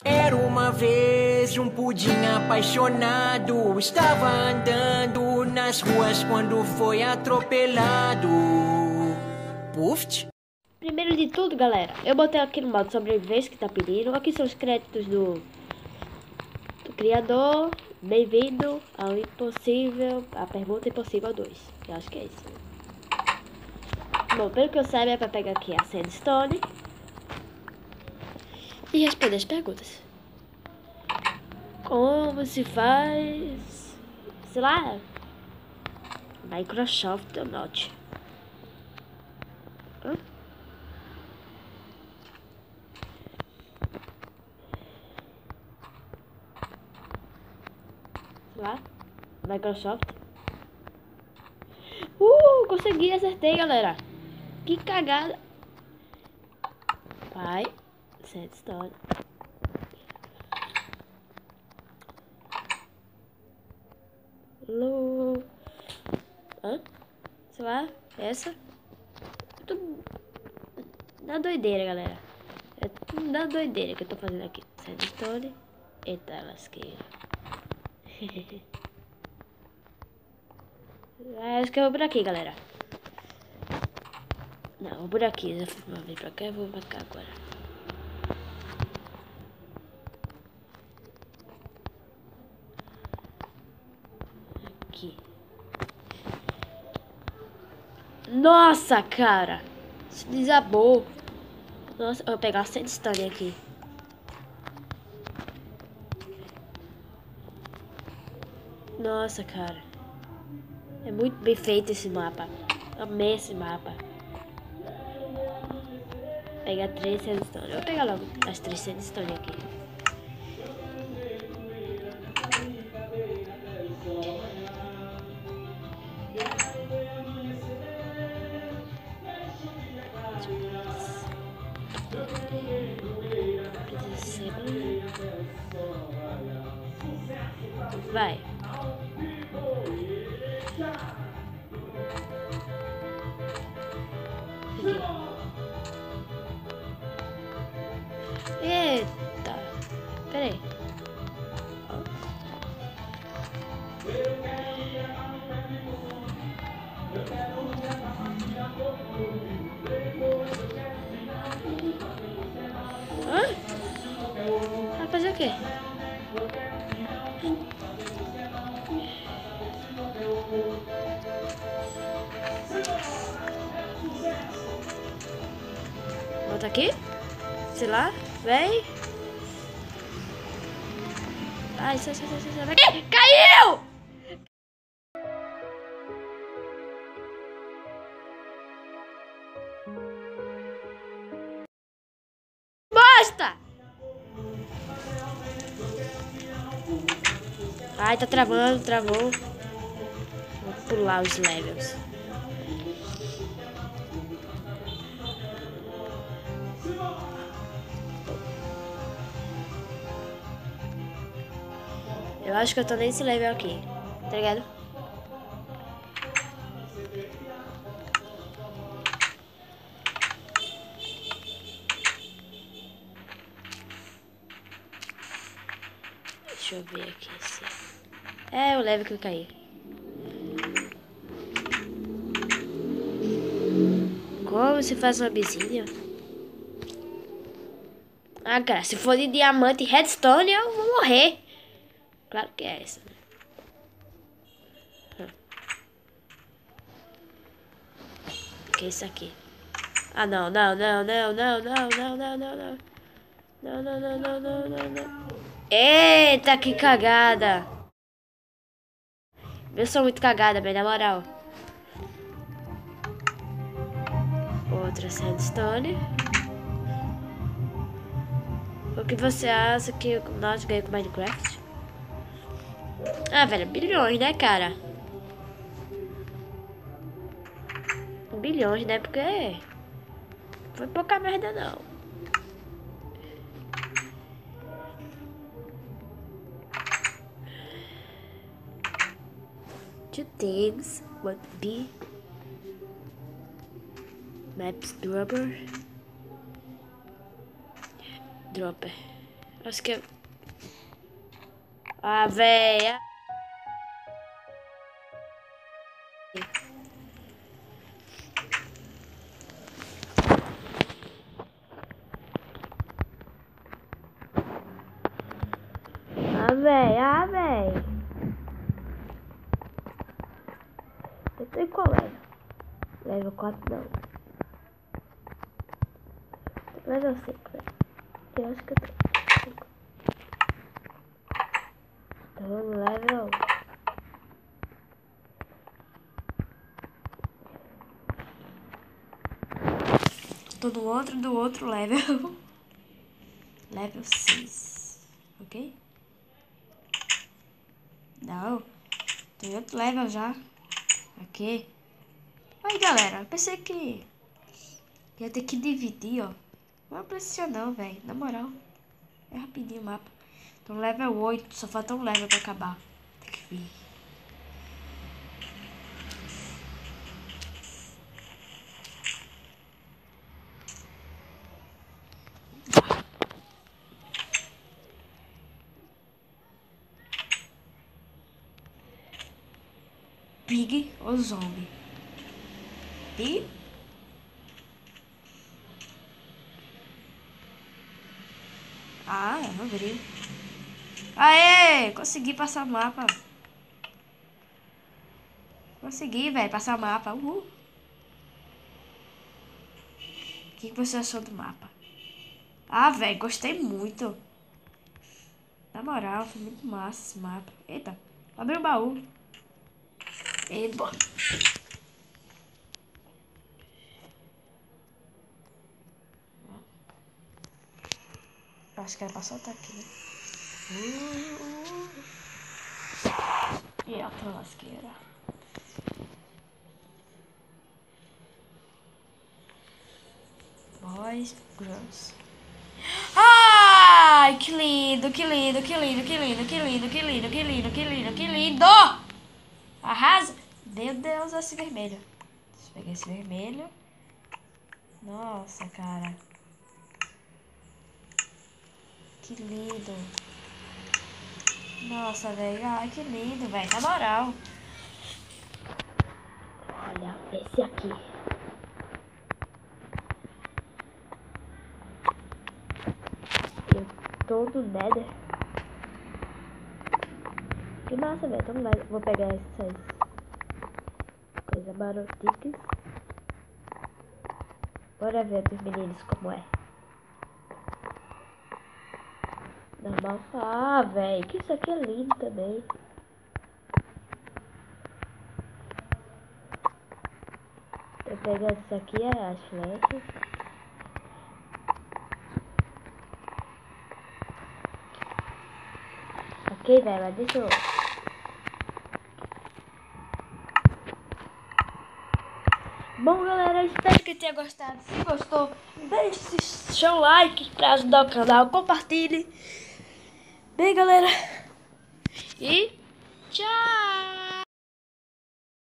Era uma vez um pudim apaixonado. Estava andando nas ruas quando foi atropelado. Puft? Primeiro de tudo, galera, eu botei aqui no modo sobrevivência que tá pedindo. Aqui são os créditos do criador. Bem-vindo ao Impossível, a Pergunta Impossível 2. Eu acho que é isso. Bom, pelo que eu saiba é pra pegar aqui a Sandstone e responder as perguntas. Como se faz, sei lá, Microsoft ou not? Hã? Sei lá, Microsoft. Consegui, acertei, galera. Que cagada. Pai, Sandstone. Hã? Sei lá, essa. Eu tô na doideira, galera. É tudo na doideira que eu tô fazendo aqui. Sandstone. Eita, lasqueira. Acho que eu vou por aqui, galera. Não, vou por aqui. Eu vou vir pra cá e vou pra cá agora. Aqui. Nossa, cara. Se desabou. Nossa, eu vou pegar a Sandstone aqui. Nossa, cara. É muito bem feito esse mapa. Amei esse mapa. Pegar 3 Sandstone. Eu vou pegar logo as 3 Sandstone aqui. Vai. Aqui. Eita. Peraí. Hã? Vai fazer o quê? Bota aqui. Sei lá. Vem. Ai, sai. Caiu! Bosta! Ai, tá travando, travou. Vou pular os levels. Eu acho que eu tô nesse level aqui, tá ligado? Deixa eu ver aqui se... É o level que eu caí. Como se faz uma obsidian? Ah, cara, se for de diamante e redstone, eu vou morrer. Claro que é essa, né? Que é isso aqui? Ah, não. Não. Eita, que cagada. Eu sou muito cagada, bem, na moral. Outra sandstone. O que você acha que nós ganhamos com Minecraft? Ah, velho, bilhões, né, cara? Bilhões, né? Porque foi pouca merda, não. Two things would be maps dropper. Acho que... Ah, véia. Ah, véi. Eu tô em qual level? Level 4 não. Level 5, velho. Eu acho que eu tô 5. Tô no level... Tô do outro level. Level 6. Ok? Não. Tô em outro level já. Aqui. Aí, galera. Eu pensei que ia ter que dividir, ó. Não precisa não, velho. Na moral. É rapidinho o mapa. Tô no level 8. Só falta um level pra acabar. Tem que vir. Pig ou zombie? Pig? Ah, eu não vi. Aê! Consegui passar o mapa. Consegui, velho, passar o mapa. Uhul. O que você achou do mapa? Ah, velho, gostei muito. Na moral, foi muito massa esse mapa. Eita, abriu o baú. Eba. Acho que era pra soltar aqui, né? E a outra lasqueira. Boys, girls. Ai, que lindo, que lindo, que lindo, que lindo, que lindo, que lindo, que lindo, que lindo, que lindo! Arrasa! Meu Deus, esse vermelho. Deixa eu pegar esse vermelho. Nossa, cara. Que lindo. Nossa, velho. Ai, que lindo, velho. Na moral. Olha, esse aqui. Eu tô no Nether. Que massa, velho. Tô no Nether. Vou pegar essas coisas maroticas. Bora ver dos meninos como é. Normal. Ah, velho. Que isso aqui é lindo também. Eu pegando isso aqui é as flechas. Ok, velho, mas deixa eu... Bom, galera, espero que tenha gostado. Se gostou, deixe seu like pra ajudar o canal. Compartilhe. Bem, galera. E tchau!